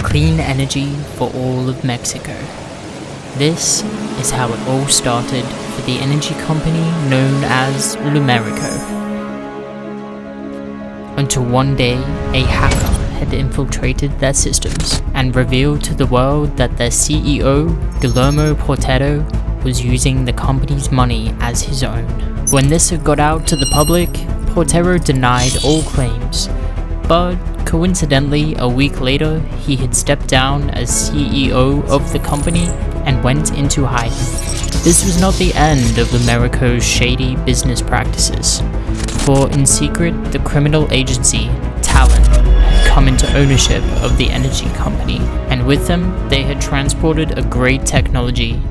clean energy for all of Mexico. This is how it all started for the energy company known as Lumerico. Until one day, a hacker had infiltrated their systems and revealed to the world that their CEO, Guillermo Portero, was using the company's money as his own. When this had got out to the public, Portero denied all claims, but coincidentally, a week later, he had stepped down as CEO of the company and went into hiding. This was not the end of Lumerico's shady business practices, for in secret, the criminal agency, Talon, had come into ownership of the energy company, and with them, they had transported a great technology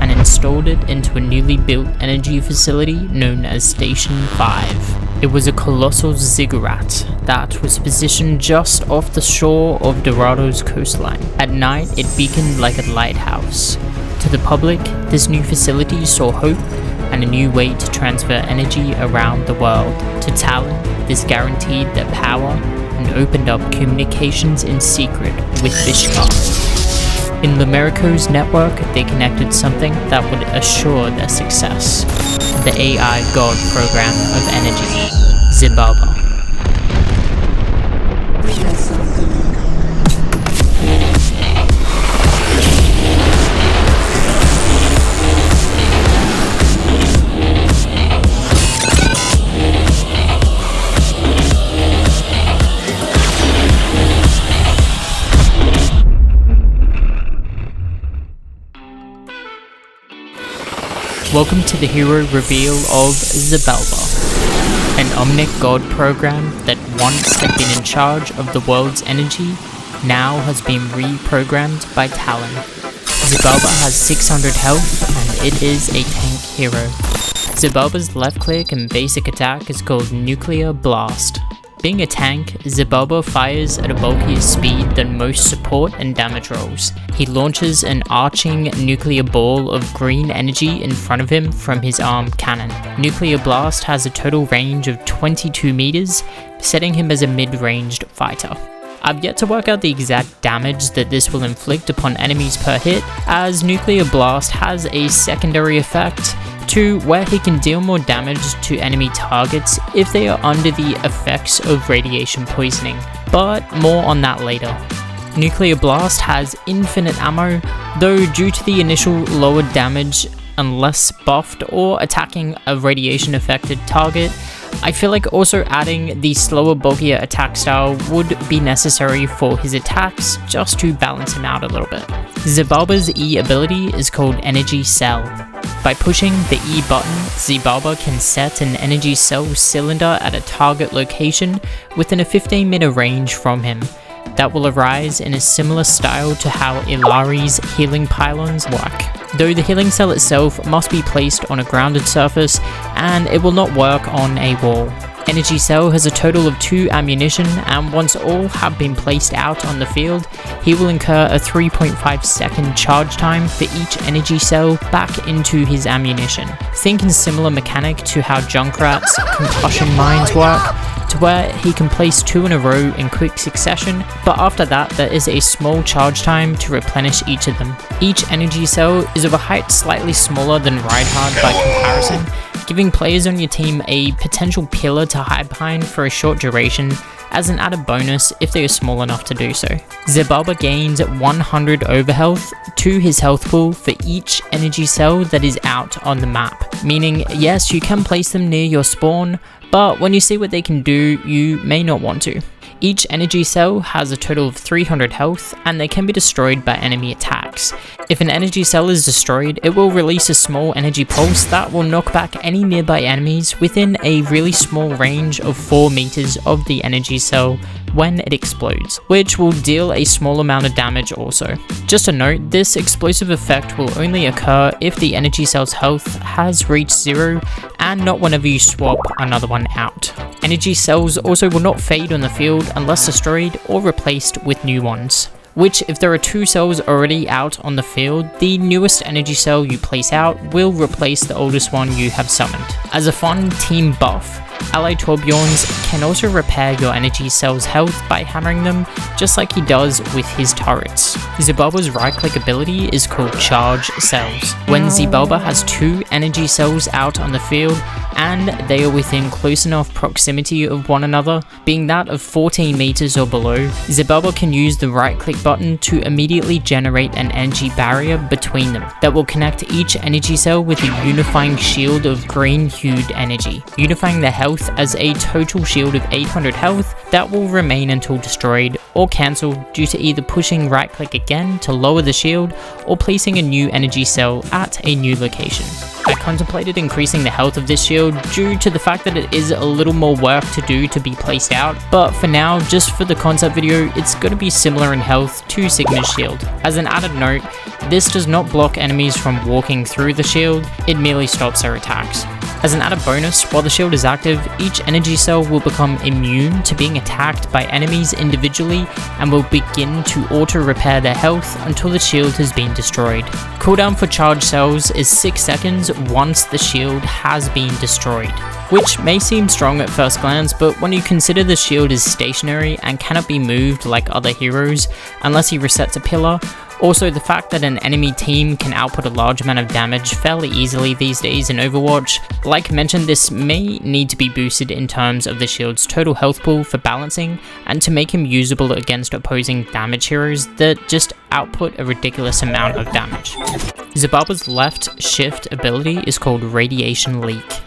and installed it into a newly built energy facility known as Station 5. It was a colossal ziggurat that was positioned just off the shore of Dorado's coastline. At night, it beaconed like a lighthouse. To the public, this new facility saw hope and a new way to transfer energy around the world. To Talon, this guaranteed their power and opened up communications in secret with Xibalba. In Lumerico's network, they connected something that would assure their success: the AI God Program of energy, Xibalba. Welcome to the hero reveal of Xibalba, an Omnic God Program that once had been in charge of the world's energy, now has been reprogrammed by Talon. Xibalba has 600 health and it is a tank hero. Xibalba's left click and basic attack is called Nuclear Blast. Being a tank, Xibalba fires at a bulkier speed than most support and damage rolls. He launches an arcing nuclear ball of green energy in front of him from his armed cannon. Nuclear Blast has a total range of 22 meters, setting him as a mid-ranged fighter. I've yet to work out the exact damage that this will inflict upon enemies per hit, as Nuclear Blast has a secondary effect to where he can deal more damage to enemy targets if they are under the effects of radiation poisoning, but more on that later. Nuclear Blast has infinite ammo, though due to the initial lower damage unless buffed or attacking a radiation affected target, I feel like also adding the slower bulkier attack style would be necessary for his attacks just to balance him out a little bit. Xibalba's E ability is called Energy Cell. By pushing the E button, Xibalba can set an energy cell cylinder at a target location within a 15-meter range from him. That will arise in a similar style to how Ilari's healing pylons work, though the healing cell itself must be placed on a grounded surface and it will not work on a wall. Energy Cell has a total of 2 ammunition, and once all have been placed out on the field, he will incur a 3.5 second charge time for each energy cell back into his ammunition. Think in similar mechanic to how Junkrat's concussion mines work, to where he can place 2 in a row in quick succession, but after that there is a small charge time to replenish each of them. Each energy cell is of a height slightly smaller than Reinhardt by comparison, giving players on your team a potential pillar to hide behind for a short duration as an added bonus if they are small enough to do so. Xibalba gains 100 overhealth to his health pool for each energy cell that is out on the map, meaning yes, you can place them near your spawn, but when you see what they can do, you may not want to. Each energy cell has a total of 300 health, and they can be destroyed by enemy attacks. If an energy cell is destroyed, it will release a small energy pulse that will knock back any nearby enemies within a really small range of 4 meters of the energy cell when it explodes, which will deal a small amount of damage also. Just a note, this explosive effect will only occur if the energy cell's health has reached 0 and not whenever you swap another one out. Energy cells also will not fade on the field unless destroyed or replaced with new ones. which if there are 2 cells already out on the field, the newest energy cell you place out will replace the oldest one you have summoned. As a fun team buff, Ally Torbjorn's can also repair your energy cell's health by hammering them, just like he does with his turrets. Xibalba's right-click ability is called Charge Cells. When Xibalba has 2 energy cells out on the field, and they are within close enough proximity of one another, being that of 14 meters or below, Xibalba can use the right-click button to immediately generate an energy barrier between them that will connect each energy cell with a unifying shield of green-hued energy, unifying their health as a total shield of 800 health that will remain until destroyed or cancelled due to either pushing right-click again to lower the shield or placing a new energy cell at a new location. I contemplated increasing the health of this shield due to the fact that it is a little more work to do to be placed out, but for now, just for the concept video, it's going to be similar in health to Sigma's shield. As an added note, this does not block enemies from walking through the shield, it merely stops their attacks. As an added bonus, while the shield is active, each energy cell will become immune to being attacked by enemies individually and will begin to auto-repair their health until the shield has been destroyed. Cooldown for charge cells is 6 seconds once the shield has been destroyed, which may seem strong at first glance, but when you consider the shield is stationary and cannot be moved like other heroes unless he resets a pillar, also the fact that an enemy team can output a large amount of damage fairly easily these days in Overwatch, like mentioned, this may need to be boosted in terms of the shield's total health pool for balancing and to make him usable against opposing damage heroes that just output a ridiculous amount of damage. Xibalba's left shift ability is called Radiation Leak.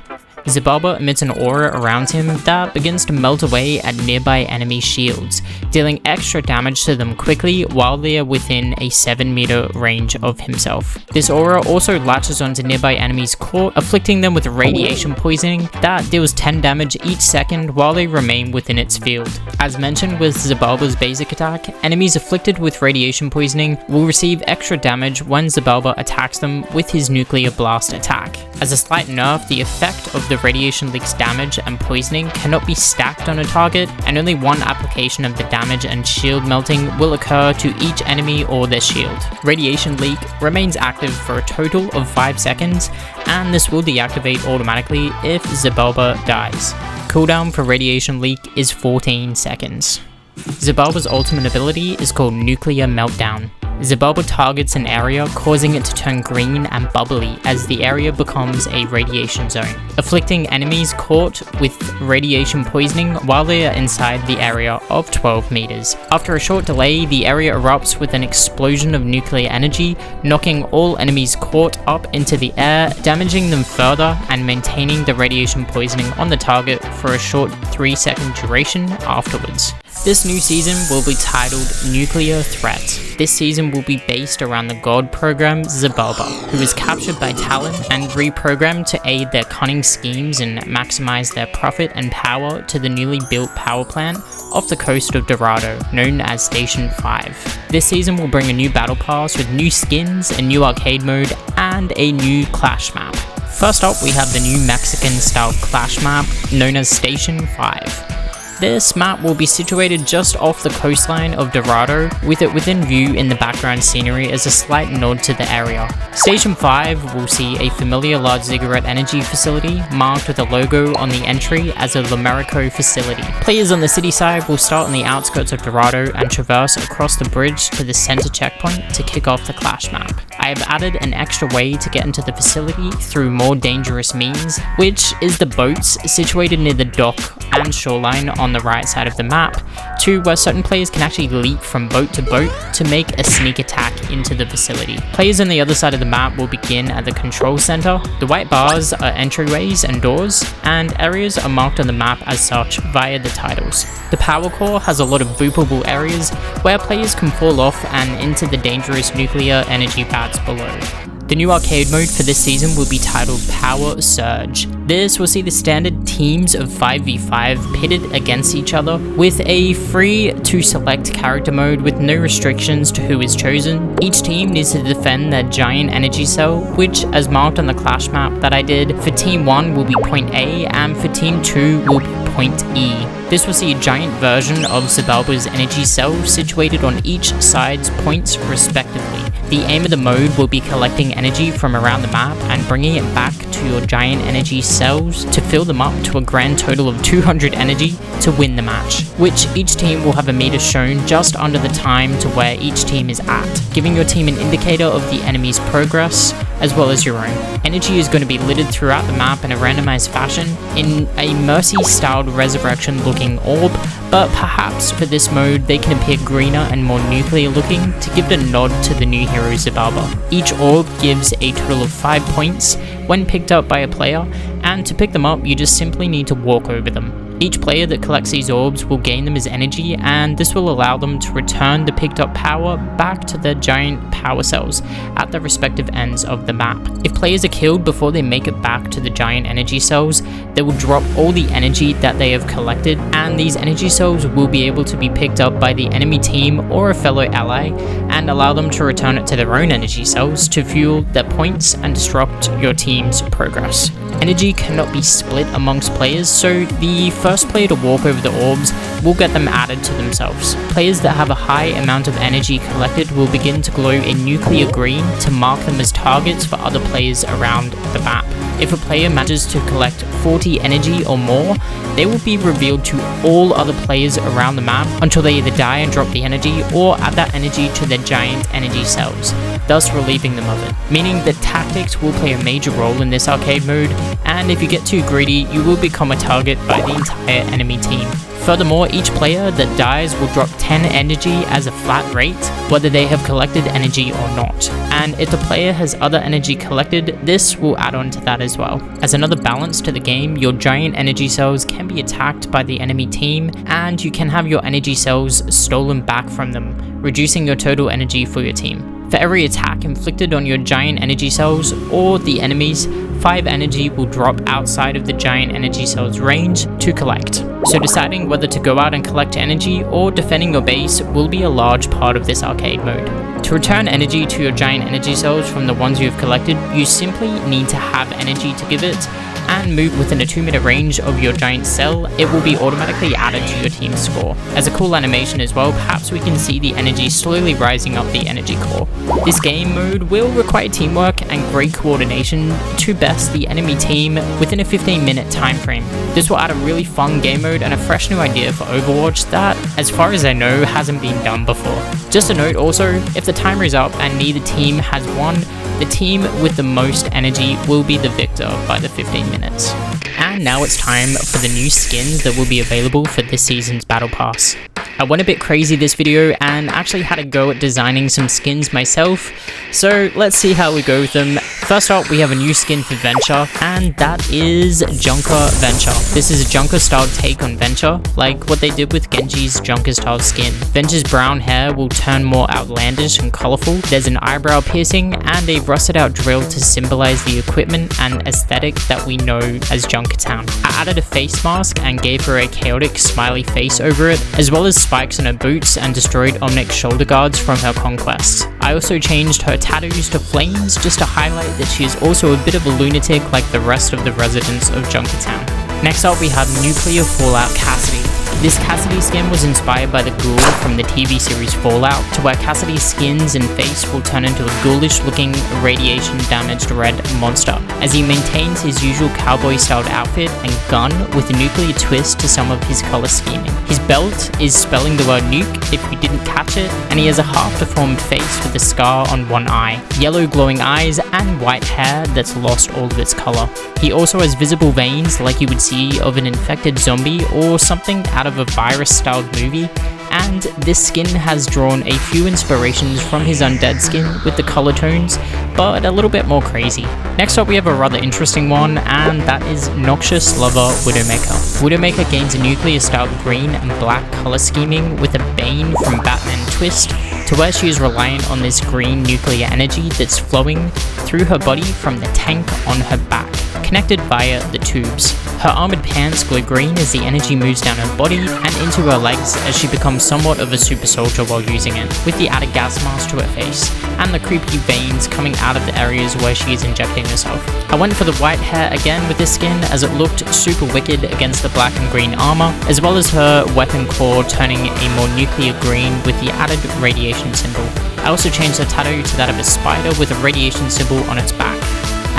Xibalba emits an aura around him that begins to melt away at nearby enemy shields, dealing extra damage to them quickly while they are within a 7-meter range of himself. This aura also latches onto nearby enemies' core, afflicting them with radiation poisoning that deals 10 damage each second while they remain within its field. As mentioned with Xibalba's basic attack, enemies afflicted with radiation poisoning will receive extra damage when Xibalba attacks them with his nuclear blast attack. As a slight nerf, the effect of the radiation leak's damage and poisoning cannot be stacked on a target, and only one application of the damage and shield melting will occur to each enemy or their shield. Radiation leak remains active for a total of 5 seconds, and this will deactivate automatically if Xibalba dies. Cooldown for radiation leak is 14 seconds. Xibalba's ultimate ability is called Nuclear Meltdown. Xibalba targets an area, causing it to turn green and bubbly as the area becomes a radiation zone, afflicting enemies caught with radiation poisoning while they are inside the area of 12 meters. After a short delay, the area erupts with an explosion of nuclear energy, knocking all enemies caught up into the air, damaging them further and maintaining the radiation poisoning on the target for a short 3-second duration afterwards. This new season will be titled Nuclear Threat. This season will be based around the God Program Xibalba, who is captured by Talon and reprogrammed to aid their cunning schemes and maximize their profit and power to the newly built power plant off the coast of Dorado, known as Station 5. This season will bring a new battle pass with new skins, a new arcade mode, and a new clash map. First up, we have the new Mexican-style clash map known as Station 5. This map will be situated just off the coastline of Dorado, with it within view in the background scenery as a slight nod to the area. Station 5 will see a familiar large Ziggurat energy facility marked with a logo on the entry as a Lumerico facility. Players on the city side will start on the outskirts of Dorado and traverse across the bridge to the center checkpoint to kick off the clash map. I have added an extra way to get into the facility through more dangerous means, which is the boats situated near the dock and shoreline on the right side of the map, to where certain players can actually leap from boat to boat to make a sneak attack into the facility. Players on the other side of the map will begin at the control center. The white bars are entryways and doors, and areas are marked on the map as such via the titles. The power core has a lot of boopable areas where players can fall off and into the dangerous nuclear energy pads below. The new arcade mode for this season will be titled Power Surge. This will see the standard teams of 5v5 pitted against each other with a free to select character mode with no restrictions to who is chosen. Each team needs to defend their giant energy cell, which, as marked on the clash map that I did, for Team 1 will be point A and for Team 2 will be point E. This will see a giant version of Xibalba's energy cell situated on each side's points respectively. The aim of the mode will be collecting energy from around the map and bringing it back to your giant energy cells to fill them up to a grand total of 200 energy to win the match, which each team will have a meter shown just under the time to where each team is at, giving your team an indicator of the enemy's progress as well as your own. Energy is going to be littered throughout the map in a randomized fashion in a Mercy-styled resurrection looking orb, but perhaps for this mode they can appear greener and more nuclear looking to give it a nod to the new hero Xibalba. Each orb gives a total of 5 points when picked up by a player, and to pick them up you just simply need to walk over them. Each player that collects these orbs will gain them as energy, and this will allow them to return the picked up power back to their giant power cells at their respective ends of the map. If players are killed before they make it back to the giant energy cells, they will drop all the energy that they have collected, and these energy cells will be able to be picked up by the enemy team or a fellow ally and allow them to return it to their own energy cells to fuel their points and disrupt your team's progress. Energy cannot be split amongst players, so the first player to walk over the orbs will get them added to themselves. Players that have a high amount of energy collected will begin to glow a nuclear green to mark them as targets for other players around the map. If a player manages to collect 40 energy or more, they will be revealed to all other players around the map until they either die and drop the energy or add that energy to their giant energy cells, thus relieving them of it. Meaning that tactics will play a major role in this arcade mode, and if you get too greedy, you will become a target by the entire enemy team. Furthermore, each player that dies will drop 10 energy as a flat rate, whether they have collected energy or not. And if the player has other energy collected, this will add on to that as well. As another balance to the game, your giant energy cells can be attacked by the enemy team, and you can have your energy cells stolen back from them, reducing your total energy for your team. For every attack inflicted on your giant energy cells or the enemies, 5 energy will drop outside of the giant energy cell's range to collect. So deciding whether to go out and collect energy or defending your base will be a large part of this arcade mode. To return energy to your giant energy cells from the ones you have collected, you simply need to have energy to give it, and move within a 2-meter range of your giant cell, it will be automatically added to your team's score. As a cool animation as well, perhaps we can see the energy slowly rising up the energy core. This game mode will require teamwork and great coordination to best the enemy team within a 15-minute time frame. This will add a really fun game mode and a fresh new idea for Overwatch that, as far as I know, hasn't been done before. Just a note also, if the timer is up and neither team has won, the team with the most energy will be the victor by the 15 minutes. And now it's time for the new skins that will be available for this season's Battle Pass. I went a bit crazy this video and actually had a go at designing some skins myself, so let's see how we go with them. First up, we have a new skin for Venture, and that is Junker Venture. This is a Junker style take on Venture, like what they did with Genji's Junker style skin. Venture's brown hair will turn more outlandish and colourful, there's an eyebrow piercing, and a rusted out drill to symbolize the equipment and aesthetic that we know as Junkertown. I added a face mask and gave her a chaotic smiley face over it, as well as spikes on her boots, and destroyed Omnic shoulder guards from her conquests. I also changed her tattoos to flames just to highlight that she is also a bit of a lunatic like the rest of the residents of Junkertown. Next up, we have Nuclear Fallout Cassidy. This Cassidy skin was inspired by the ghoul from the TV series Fallout, to where Cassidy's skins and face will turn into a ghoulish looking radiation damaged red monster, as he maintains his usual cowboy styled outfit and gun with a nuclear twist to some of his color scheming. His belt is spelling the word nuke if you didn't catch it, and he has a half deformed face with a scar on one eye, yellow glowing eyes, and white hair that's lost all of its color. He also has visible veins like you would see of an infected zombie or something out of a virus-styled movie, and this skin has drawn a few inspirations from his undead skin with the color tones, but a little bit more crazy. Next up, we have a rather interesting one, and that is Noxious Lover Widowmaker. Widowmaker gains a nuclear-styled green and black color scheming with a Bane from Batman twist, to where she is reliant on this green nuclear energy that's flowing through her body from the tank on her back, connected via the tubes. Her armored pants glow green as the energy moves down her body and into her legs as she becomes somewhat of a super soldier while using it, with the added gas mask to her face, and the creepy veins coming out of the areas where she is injecting herself. I went for the white hair again with this skin as it looked super wicked against the black and green armor, as well as her weapon core turning a more nuclear green with the added radiation symbol. I also changed her tattoo to that of a spider with a radiation symbol on its back.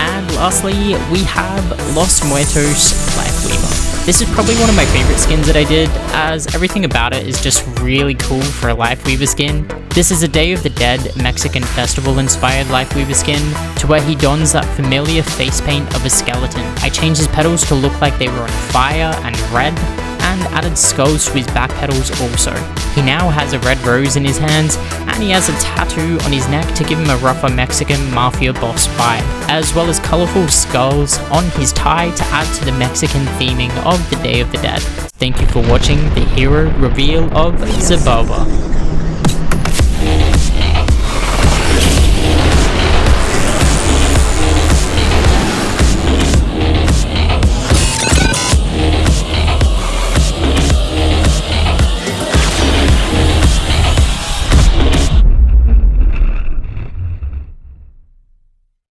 And lastly, we have Los Muertos Lifeweaver. This is probably one of my favorite skins that I did, as everything about it is just really cool for a Lifeweaver skin. This is a Day of the Dead Mexican festival inspired Lifeweaver skin, to where he dons that familiar face paint of a skeleton. I changed his petals to look like they were on fire and red, and added skulls to his back petals also. He now has a red rose in his hands, and he has a tattoo on his neck to give him a rougher Mexican mafia boss vibe, as well as colourful skulls on his tie to add to the Mexican theming of the Day of the Dead. Thank you for watching the hero reveal of Xibalba.